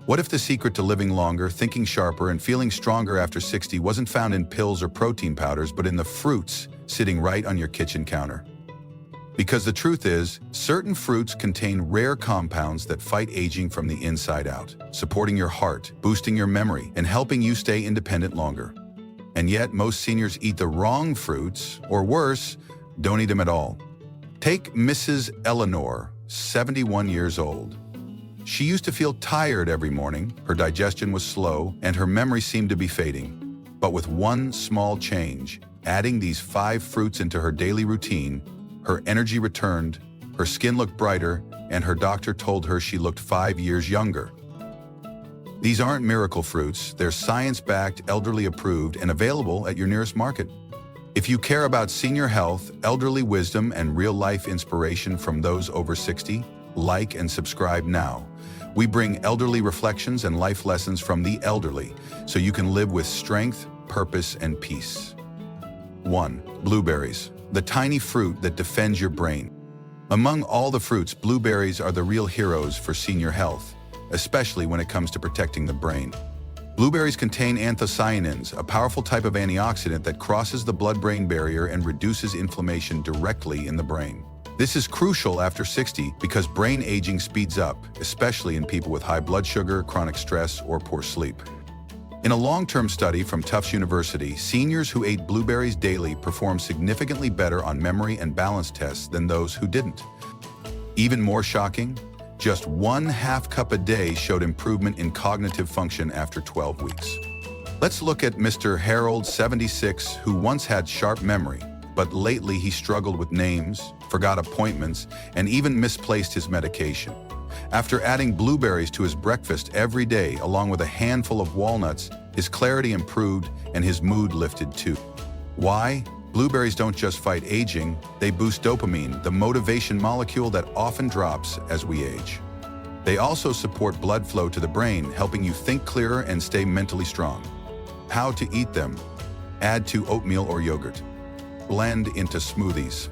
What if the secret to living longer, thinking sharper, and feeling stronger after 60 wasn't found in pills or protein powders, but in the fruits sitting right on your kitchen counter? Because the truth is, certain fruits contain rare compounds that fight aging from the inside out, supporting your heart, boosting your memory, and helping you stay independent longer. And yet, most seniors eat the wrong fruits, or worse, don't eat them at all. Take Mrs. Eleanor, 71 years old. She used to feel tired every morning, her digestion was slow, and her memory seemed to be fading. But with one small change, adding these 5 fruits into her daily routine, her energy returned, her skin looked brighter, and her doctor told her she looked 5 years younger. These aren't miracle fruits, they're science-backed, elderly approved, and available at your nearest market. If you care about senior health, elderly wisdom, and real-life inspiration from those over 60, like and subscribe now. We bring elderly reflections and life lessons from the elderly, so you can live with strength, purpose, and peace. 1. Blueberries, the tiny fruit that defends your brain. Among all the fruits, blueberries are the real heroes for senior health, especially when it comes to protecting the brain. Blueberries contain anthocyanins, a powerful type of antioxidant that crosses the blood-brain barrier and reduces inflammation directly in the brain. This is crucial after 60 because brain aging speeds up, especially in people with high blood sugar, chronic stress, or poor sleep. In a long-term study from Tufts University, seniors who ate blueberries daily performed significantly better on memory and balance tests than those who didn't. Even more shocking, just 1/2 cup a day showed improvement in cognitive function after 12 weeks. Let's look at Mr. Harold, 76, who once had sharp memory, but lately he struggled with names, forgot appointments, and even misplaced his medication. After adding blueberries to his breakfast every day, along with a handful of walnuts, his clarity improved and his mood lifted too. Why? Blueberries don't just fight aging, they boost dopamine, the motivation molecule that often drops as we age. They also support blood flow to the brain, helping you think clearer and stay mentally strong. How to eat them? Add to oatmeal or yogurt. Blend into smoothies.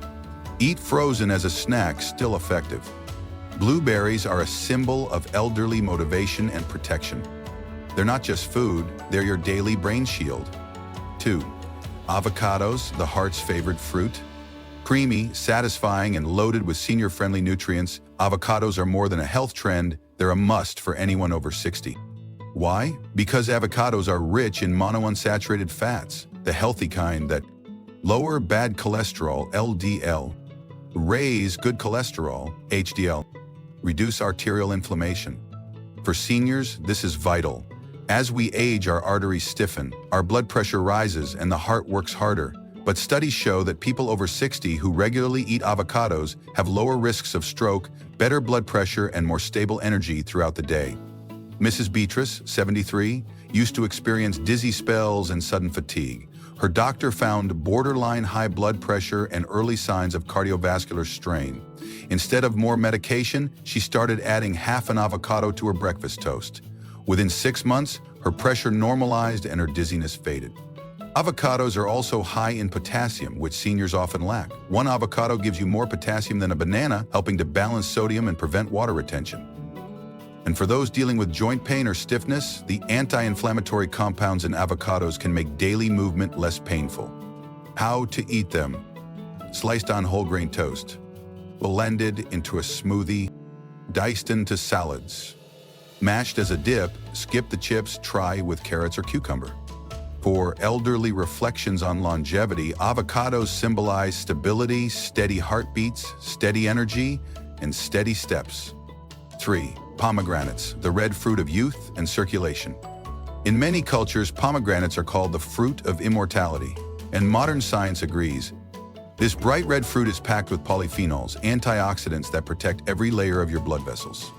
Eat frozen as a snack, still effective. Blueberries are a symbol of elderly motivation and protection. They're not just food, they're your daily brain shield. 2. Avocados, the heart's favorite fruit. Creamy, satisfying, and loaded with senior-friendly nutrients, avocados are more than a health trend, they're a must for anyone over 60. Why? Because avocados are rich in monounsaturated fats, the healthy kind that lower bad cholesterol, LDL, raise good cholesterol, HDL, reduce arterial inflammation. For seniors, this is vital. As we age, our arteries stiffen, our blood pressure rises, and the heart works harder. But studies show that people over 60 who regularly eat avocados have lower risks of stroke, better blood pressure, and more stable energy throughout the day. Mrs. Beatrice, 73, used to experience dizzy spells and sudden fatigue. Her doctor found borderline high blood pressure and early signs of cardiovascular strain. Instead of more medication, she started adding half an avocado to her breakfast toast. Within 6 months, her pressure normalized and her dizziness faded. Avocados are also high in potassium, which seniors often lack. One avocado gives you more potassium than a banana, helping to balance sodium and prevent water retention. And for those dealing with joint pain or stiffness, the anti-inflammatory compounds in avocados can make daily movement less painful. How to eat them? Sliced on whole grain toast, blended into a smoothie, diced into salads. Mashed as a dip, skip the chips, try with carrots or cucumber. For elderly reflections on longevity, avocados symbolize stability, steady heartbeats, steady energy, and steady steps. 3. Pomegranates, the red fruit of youth and circulation. In many cultures, pomegranates are called the fruit of immortality, and modern science agrees. This bright red fruit is packed with polyphenols, antioxidants that protect every layer of your blood vessels.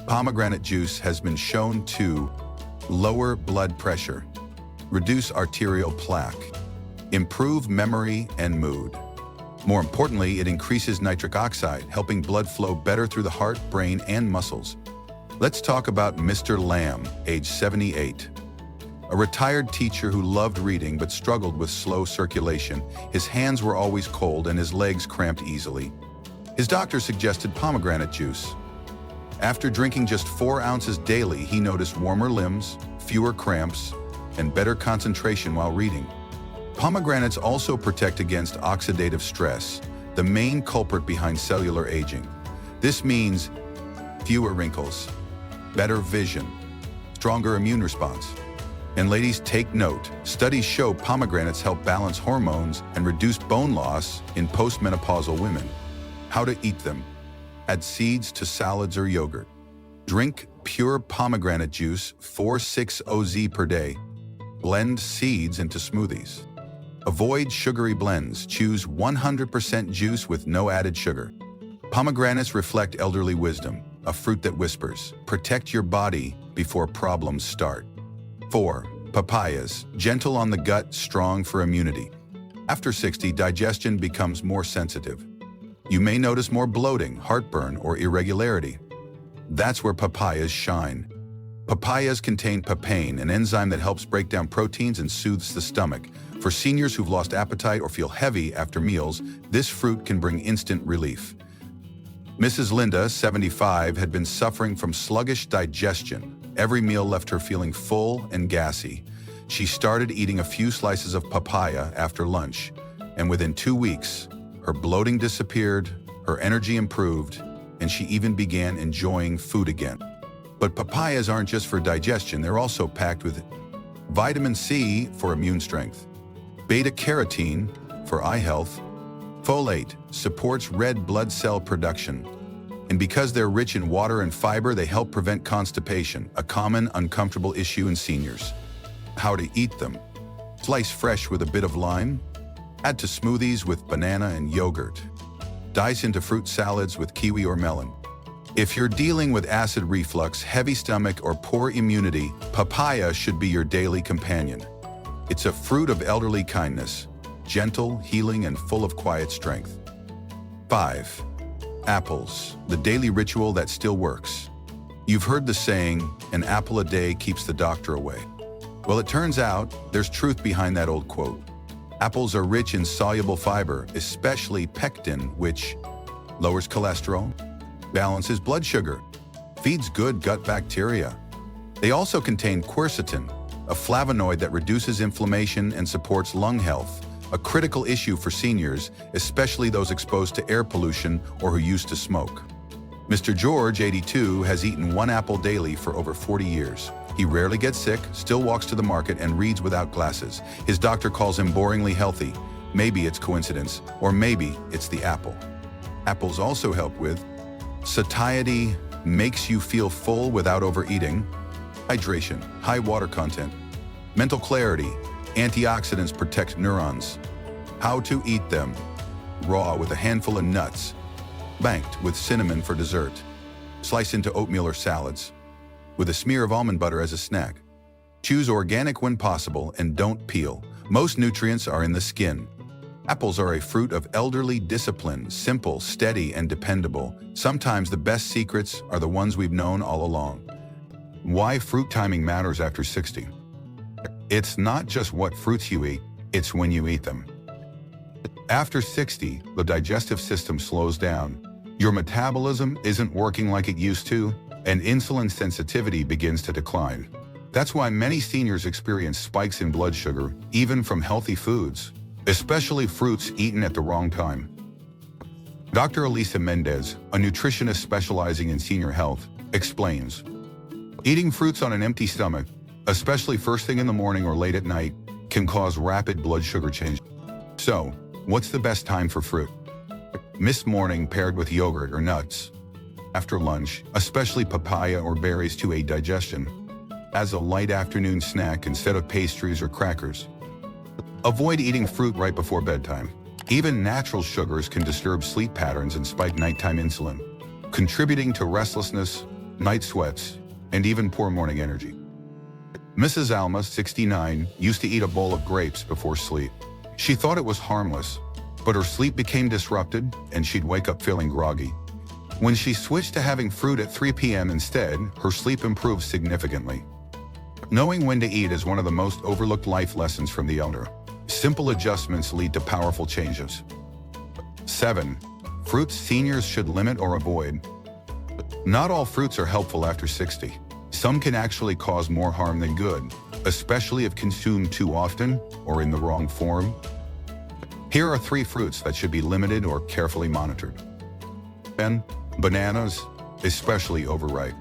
Pomegranate juice has been shown to lower blood pressure, reduce arterial plaque, improve memory and mood. More importantly, it increases nitric oxide, helping blood flow better through the heart, brain, and muscles. Let's talk about Mr. Lamb, age 78. A retired teacher who loved reading but struggled with slow circulation. His hands were always cold and his legs cramped easily. His doctor suggested pomegranate juice. After drinking just 4 ounces daily, he noticed warmer limbs, fewer cramps, and better concentration while reading. Pomegranates also protect against oxidative stress, the main culprit behind cellular aging. This means fewer wrinkles, better vision, stronger immune response. And ladies, take note, studies show pomegranates help balance hormones and reduce bone loss in postmenopausal women. How to eat them. Add seeds to salads or yogurt. Drink pure pomegranate juice 4-6 oz per day. Blend seeds into smoothies. Avoid sugary blends. Choose 100% juice with no added sugar. Pomegranates reflect elderly wisdom, a fruit that whispers, protect your body before problems start. 4. Papayas, gentle on the gut, strong for immunity. After 60, digestion becomes more sensitive. You may notice more bloating, heartburn, or irregularity. That's where papayas shine. Papayas contain papain, an enzyme that helps break down proteins and soothes the stomach. For seniors who've lost appetite or feel heavy after meals, this fruit can bring instant relief. Mrs. Linda, 75, had been suffering from sluggish digestion. Every meal left her feeling full and gassy. She started eating a few slices of papaya after lunch, and within 2 weeks, her bloating disappeared, her energy improved, and she even began enjoying food again. But papayas aren't just for digestion, they're also packed with vitamin C for immune strength, beta-carotene for eye health, folate supports red blood cell production, and because they're rich in water and fiber, they help prevent constipation, a common uncomfortable issue in seniors. How to eat them. Slice fresh with a bit of lime. Add to smoothies with banana and yogurt. Dice into fruit salads with kiwi or melon. If you're dealing with acid reflux, heavy stomach, or poor immunity, papaya should be your daily companion. It's a fruit of elderly kindness, gentle, healing, and full of quiet strength. 5. Apples, the daily ritual that still works. You've heard the saying, an apple a day keeps the doctor away. Well, it turns out there's truth behind that old quote. Apples are rich in soluble fiber, especially pectin, which lowers cholesterol, balances blood sugar, feeds good gut bacteria. They also contain quercetin, a flavonoid that reduces inflammation and supports lung health, a critical issue for seniors, especially those exposed to air pollution or who used to smoke. Mr. George, 82, has eaten 1 apple daily for over 40 years. He rarely gets sick, still walks to the market, and reads without glasses. His doctor calls him boringly healthy. Maybe it's coincidence, or maybe it's the apple. Apples also help with satiety, makes you feel full without overeating, hydration, high water content, mental clarity, antioxidants protect neurons. How to eat them. Raw with a handful of nuts. Banked with cinnamon for dessert. Slice into oatmeal or salads. With a smear of almond butter as a snack. Choose organic when possible and don't peel. Most nutrients are in the skin. Apples are a fruit of elderly discipline, simple, steady, and dependable. Sometimes the best secrets are the ones we've known all along. Why fruit timing matters after 60. It's not just what fruits you eat, it's when you eat them. After 60, the digestive system slows down. Your metabolism isn't working like it used to, and insulin sensitivity begins to decline. That's why many seniors experience spikes in blood sugar, even from healthy foods, especially fruits eaten at the wrong time. Dr. Elisa Mendez, a nutritionist specializing in senior health, explains, eating fruits on an empty stomach, especially first thing in the morning or late at night, can cause rapid blood sugar change. So, what's the best time for fruit? Mid-morning paired with yogurt or nuts. After lunch, especially papaya or berries to aid digestion. As a light afternoon snack instead of pastries or crackers. Avoid eating fruit right before bedtime. Even natural sugars can disturb sleep patterns and spike nighttime insulin, contributing to restlessness, night sweats, and even poor morning energy. Mrs. Alma, 69, used to eat a bowl of grapes before sleep. She thought it was harmless, but her sleep became disrupted and she'd wake up feeling groggy. When she switched to having fruit at 3 p.m. instead, her sleep improved significantly. Knowing when to eat is one of the most overlooked life lessons from the elder. Simple adjustments lead to powerful changes. 7. Fruits seniors should limit or avoid. Not all fruits are helpful after 60. Some can actually cause more harm than good, especially if consumed too often or in the wrong form. Here are 3 fruits that should be limited or carefully monitored. 10. Bananas, especially overripe.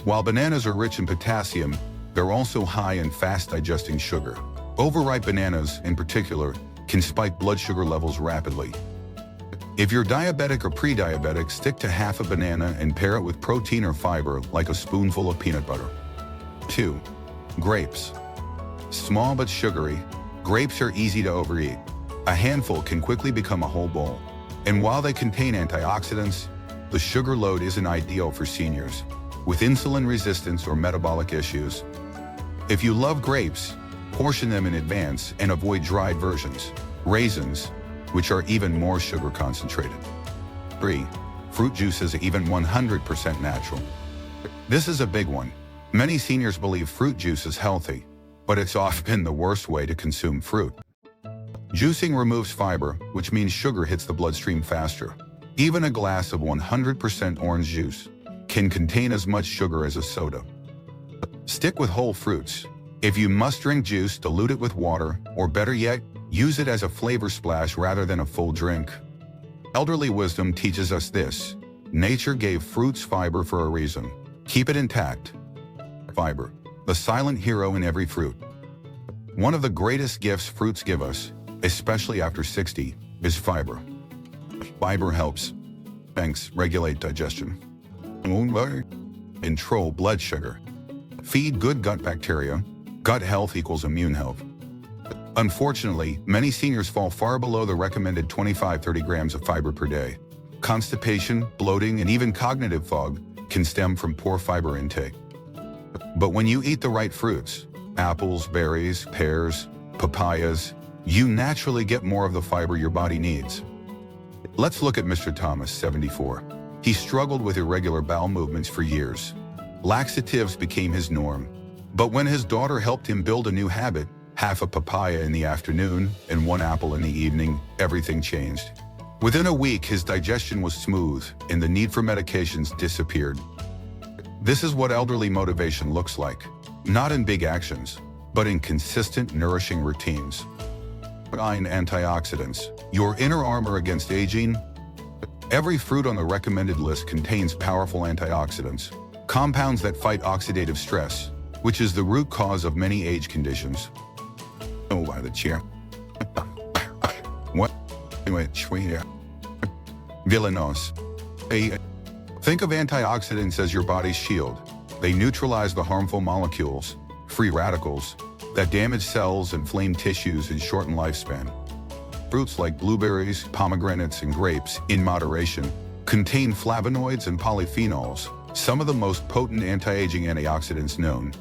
While bananas are rich in potassium, they're also high in fast-digesting sugar. Overripe bananas, in particular, can spike blood sugar levels rapidly. If you're diabetic or pre-diabetic, stick to half a banana and pair it with protein or fiber like a spoonful of peanut butter. 2. Grapes. Small but sugary, grapes are easy to overeat. A handful can quickly become a whole bowl. And while they contain antioxidants, the sugar load isn't ideal for seniors with insulin resistance or metabolic issues. If you love grapes, portion them in advance and avoid dried versions. Raisins, which are even more sugar concentrated. 3. Fruit juices, even 100% natural. This is a big one. Many seniors believe fruit juice is healthy, but it's often the worst way to consume fruit. Juicing removes fiber, which means sugar hits the bloodstream faster. Even a glass of 100% orange juice can contain as much sugar as a soda. Stick with whole fruits. If you must drink juice, dilute it with water, or better yet, use it as a flavor splash rather than a full drink. Elderly wisdom teaches us this: nature gave fruits fiber for a reason. Keep it intact. Fiber, the silent hero in every fruit. One of the greatest gifts fruits give us, especially after 60, is fiber. Fiber helps regulate digestion, control blood sugar, feed good gut bacteria. Gut health equals immune health. Unfortunately, many seniors fall far below the recommended 25-30 grams of fiber per day. Constipation, bloating, and even cognitive fog can stem from poor fiber intake. But when you eat the right fruits, apples, berries, pears, papayas, you naturally get more of the fiber your body needs. Let's look at Mr. Thomas, 74. He struggled with irregular bowel movements for years. Laxatives became his norm. But when his daughter helped him build a new habit, half a papaya in the afternoon and 1 apple in the evening, everything changed. Within a week, his digestion was smooth and the need for medications disappeared. This is what elderly motivation looks like, not in big actions, but in consistent, nourishing routines. Fine antioxidants, your inner armor against aging. Every fruit on the recommended list contains powerful antioxidants, compounds that fight oxidative stress, which is the root cause of many age conditions. Oh, by the chair. What? Villanos. Think of antioxidants as your body's shield. They neutralize the harmful molecules, free radicals, that damage cells, inflame tissues, and shorten lifespan. Fruits like blueberries, pomegranates, and grapes, in moderation, contain flavonoids and polyphenols, some of the most potent anti-aging antioxidants known.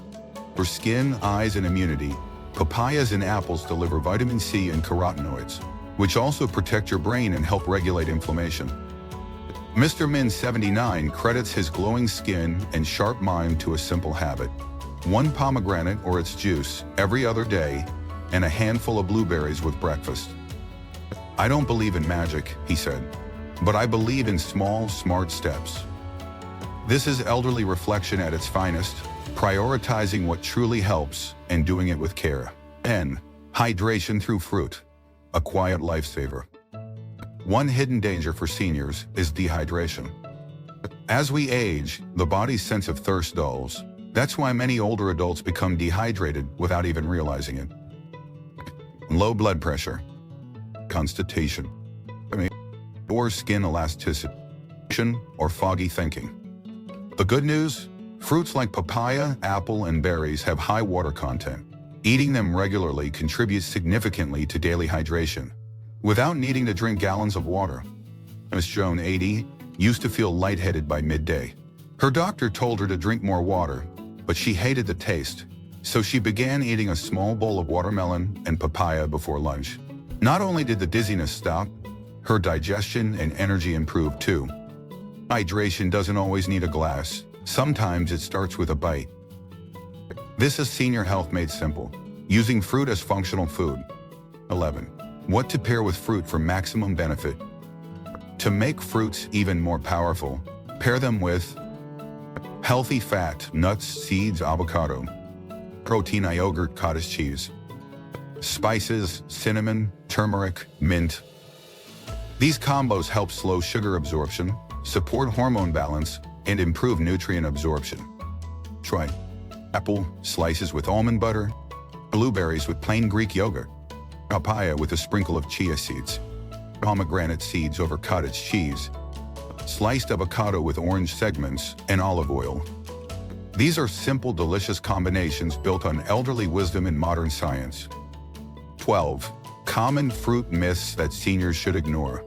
For skin, eyes, and immunity, papayas and apples deliver vitamin C and carotenoids, which also protect your brain and help regulate inflammation. Mr. Min, 79, credits his glowing skin and sharp mind to a simple habit: 1 pomegranate or its juice every other day, and a handful of blueberries with breakfast. I don't believe in magic, he said, but I believe in small, smart steps. This is elderly reflection at its finest, prioritizing what truly helps and doing it with care. N. Hydration through fruit, a quiet lifesaver. One hidden danger for seniors is dehydration. As we age, the body's sense of thirst dulls. That's why many older adults become dehydrated without even realizing it. Low blood pressure, constipation, or skin elasticity, or foggy thinking. The good news? Fruits like papaya, apple, and berries have high water content. Eating them regularly contributes significantly to daily hydration, without needing to drink gallons of water. Miss Joan, 80, used to feel lightheaded by midday. Her doctor told her to drink more water, but she hated the taste, so she began eating a small bowl of watermelon and papaya before lunch. Not only did the dizziness stop, her digestion and energy improved too. Hydration doesn't always need a glass. Sometimes it starts with a bite. This is senior health made simple, using fruit as functional food. 11. What to pair with fruit for maximum benefit. To make fruits even more powerful, Pair them with healthy fat, nuts, seeds, avocado, protein, yogurt, cottage cheese, spices, cinnamon, turmeric, mint. These combos help slow sugar absorption, support hormone balance, and improve nutrient absorption. Try apple slices with almond butter, blueberries with plain Greek yogurt, papaya with a sprinkle of chia seeds, pomegranate seeds over cottage cheese, sliced avocado with orange segments, and olive oil. These are simple, delicious combinations built on elderly wisdom and modern science. 12. Common fruit myths that seniors should ignore.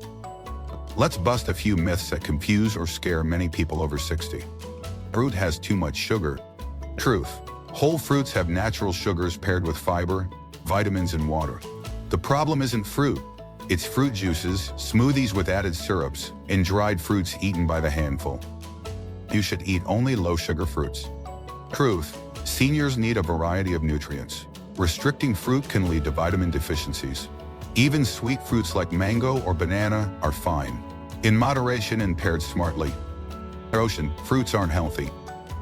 Let's bust a few myths that confuse or scare many people over 60. Fruit has too much sugar. Truth. Whole fruits have natural sugars paired with fiber, vitamins, and water. The problem isn't fruit. It's fruit juices, smoothies with added syrups, and dried fruits eaten by the handful. You should eat only low-sugar fruits. Truth. Seniors need a variety of nutrients. Restricting fruit can lead to vitamin deficiencies. Even sweet fruits like mango or banana are fine, in moderation and paired smartly. Frozen fruits aren't healthy.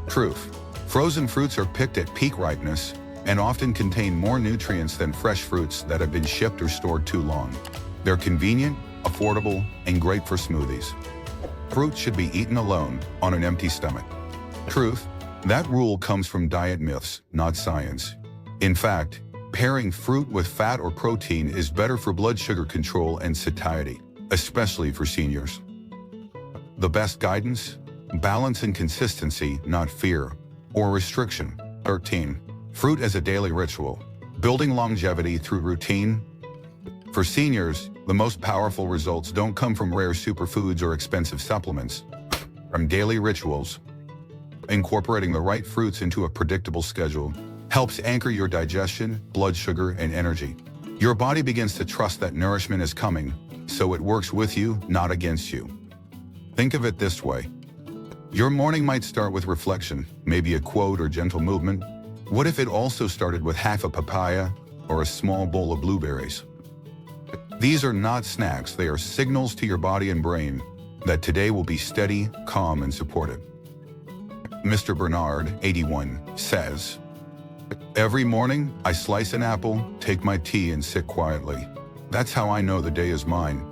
Truth. Frozen fruits are picked at peak ripeness and often contain more nutrients than fresh fruits that have been shipped or stored too long. They're convenient, affordable, and great for smoothies. Fruit should be eaten alone, on an empty stomach. Truth. That rule comes from diet myths, not science. In fact, pairing fruit with fat or protein is better for blood sugar control and satiety, especially for seniors. The best guidance? Balance and consistency, not fear or restriction. 13. Fruit as a daily ritual. Building longevity through routine. For seniors, the most powerful results don't come from rare superfoods or expensive supplements, from daily rituals. Incorporating the right fruits into a predictable schedule helps anchor your digestion, blood sugar, and energy. Your body begins to trust that nourishment is coming, so it works with you, not against you. Think of it this way. Your morning might start with reflection, maybe a quote or gentle movement. What if it also started with half a papaya or a small bowl of blueberries? These are not snacks, they are signals to your body and brain that today will be steady, calm, and supported. Mr. Bernard, 81, says, "Every morning, I slice an apple, take my tea, and sit quietly. That's how I know the day is mine."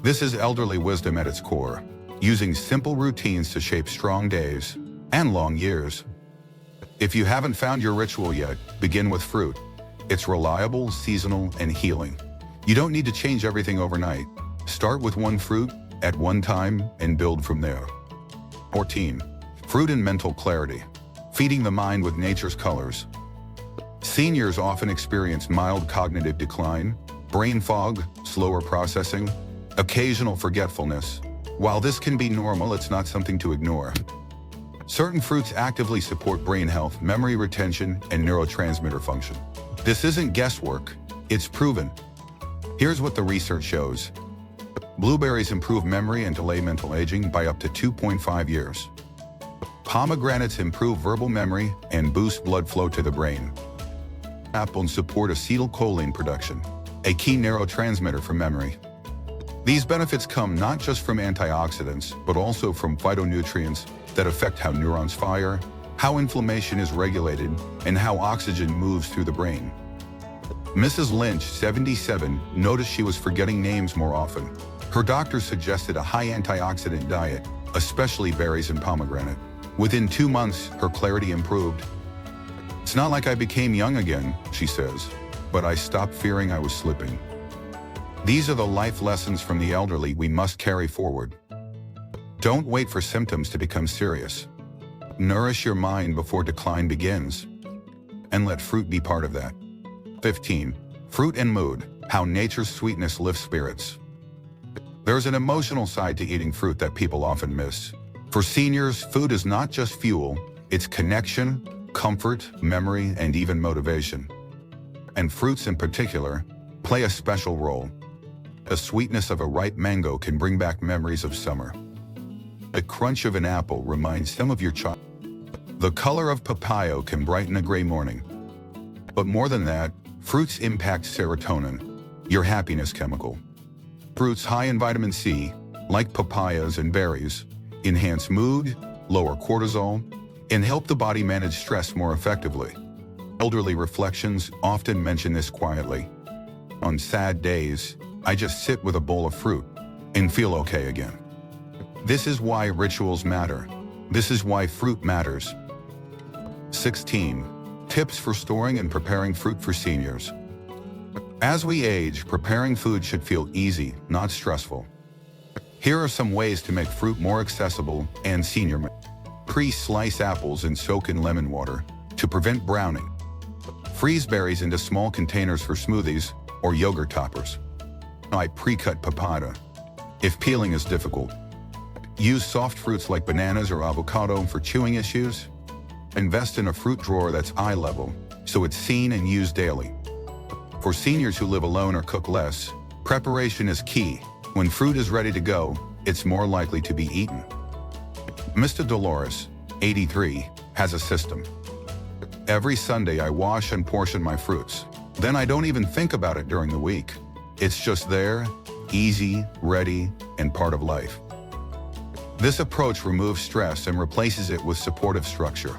This is elderly wisdom at its core, using simple routines to shape strong days and long years. If you haven't found your ritual yet, begin with fruit. It's reliable, seasonal, and healing. You don't need to change everything overnight. Start with one fruit at one time and build from there. 14. Fruit and mental clarity. Feeding the mind with nature's colors. Seniors often experience mild cognitive decline, brain fog, slower processing, occasional forgetfulness. While this can be normal, it's not something to ignore. Certain fruits actively support brain health, memory retention, and neurotransmitter function. This isn't guesswork, it's proven. Here's what the research shows. Blueberries improve memory and delay mental aging by up to 2.5 years. Pomegranates improve verbal memory and boost blood flow to the brain. Apples support acetylcholine production, a key neurotransmitter for memory. These benefits come not just from antioxidants, but also from phytonutrients that affect how neurons fire, how inflammation is regulated, and how oxygen moves through the brain. Mrs. Lynch, 77, noticed she was forgetting names more often. Her doctor suggested a high antioxidant diet, especially berries and pomegranate. Within 2 months, her clarity improved. "It's not like I became young again," she says, "but I stopped fearing I was slipping." These are the life lessons from the elderly we must carry forward. Don't wait for symptoms to become serious. Nourish your mind before decline begins, and let fruit be part of that. 15. Fruit and mood. How nature's sweetness lifts spirits. There's an emotional side to eating fruit that people often miss. For seniors, food is not just fuel, it's connection, comfort, memory, and even motivation. And fruits in particular play a special role. The sweetness of a ripe mango can bring back memories of summer. The crunch of an apple reminds some of your childhood. The color of papaya can brighten a gray morning. But more than that, fruits impact serotonin, your happiness chemical. Fruits high in vitamin C, like papayas and berries, enhance mood, lower cortisol, and help the body manage stress more effectively. Elderly reflections often mention this quietly. On sad days, I just sit with a bowl of fruit and feel okay again. This is why rituals matter. This is why fruit matters. 16. Tips for storing and preparing fruit for seniors. As we age, preparing food should feel easy, not stressful. Here are some ways to make fruit more accessible and senior. Pre-slice apples and soak in lemon water to prevent browning. Freeze berries into small containers for smoothies or yogurt toppers. I pre-cut papaya if peeling is difficult. Use soft fruits like bananas or avocado for chewing issues. Invest in a fruit drawer that's eye level, so it's seen and used daily. For seniors who live alone or cook less, preparation is key. When fruit is ready to go, it's more likely to be eaten. Mr. Dolores, 83, has a system. Every Sunday I wash and portion my fruits. Then I don't even think about it during the week. It's just there, easy, ready, and part of life. This approach removes stress and replaces it with supportive structure,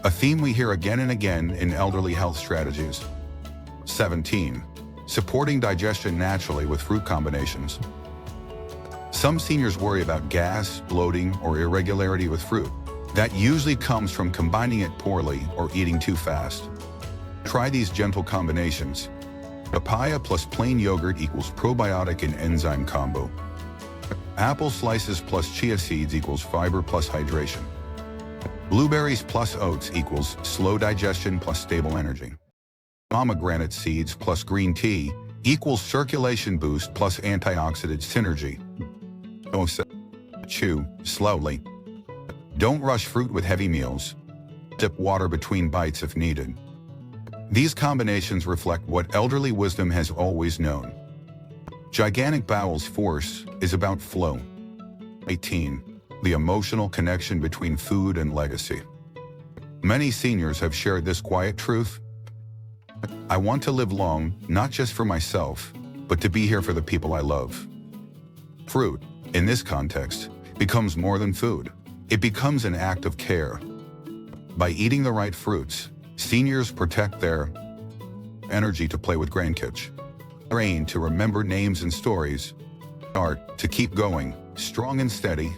a theme we hear again and again in elderly health strategies. 17. Supporting digestion naturally with fruit combinations. Some seniors worry about gas, bloating, or irregularity with fruit. That usually comes from combining it poorly or eating too fast. Try these gentle combinations. Papaya plus plain yogurt equals probiotic and enzyme combo. Apple slices plus chia seeds equals fiber plus hydration. Blueberries plus oats equals slow digestion plus stable energy. Pomegranate seeds plus green tea equals circulation boost plus antioxidant synergy. Chew slowly. Don't rush fruit with heavy meals. Dip water between bites if needed. These combinations reflect what elderly wisdom has always known. Gigantic Bowel's force is about flow. 18. The emotional connection between food and legacy. Many seniors have shared this quiet truth. I want to live long, not just for myself, but to be here for the people I love. Fruit, in this context, becomes more than food. It becomes an act of care. By eating the right fruits, seniors protect their energy to play with grandkids, brain to remember names and stories, art to keep going, strong and steady.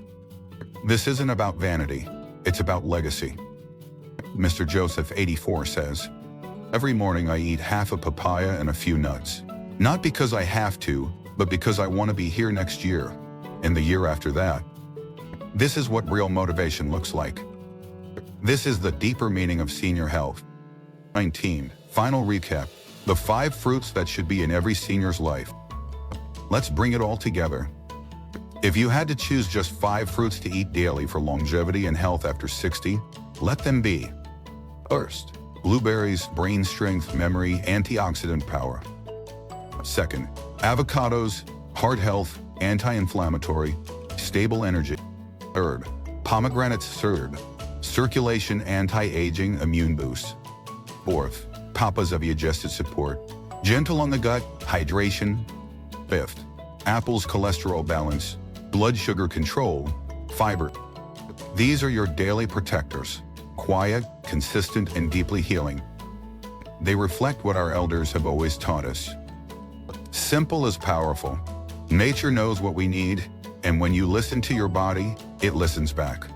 This isn't about vanity, it's about legacy. Mr. Joseph, 84, says, every morning I eat half a papaya and a few nuts. Not because I have to, but because I want to be here next year, and the year after that. This is what real motivation looks like. This is the deeper meaning of senior health. 19. Final recap. The 5 fruits that should be in every senior's life. Let's bring it all together. If you had to choose just 5 fruits to eat daily for longevity and health after 60, let them be. First, blueberries, brain strength, memory, antioxidant power. Second, avocados, heart health, anti-inflammatory, stable energy. Third, pomegranates, circulation, anti-aging, immune boost. Fourth, papas of digestive support, gentle on the gut, hydration. Fifth, apples, cholesterol balance, blood sugar control, fiber. These are your daily protectors, quiet, consistent, and deeply healing. They reflect what our elders have always taught us. Simple is powerful. Nature knows what we need, and when you listen to your body, it listens back.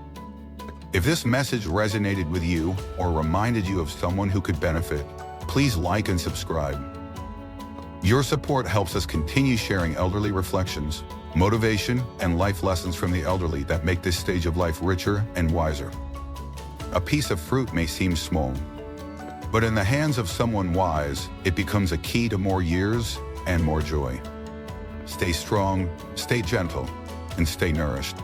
If this message resonated with you or reminded you of someone who could benefit, please like and subscribe. Your support helps us continue sharing elderly reflections, motivation, and life lessons from the elderly that make this stage of life richer and wiser. A piece of fruit may seem small, but in the hands of someone wise, it becomes a key to more years and more joy. Stay strong, stay gentle, and stay nourished.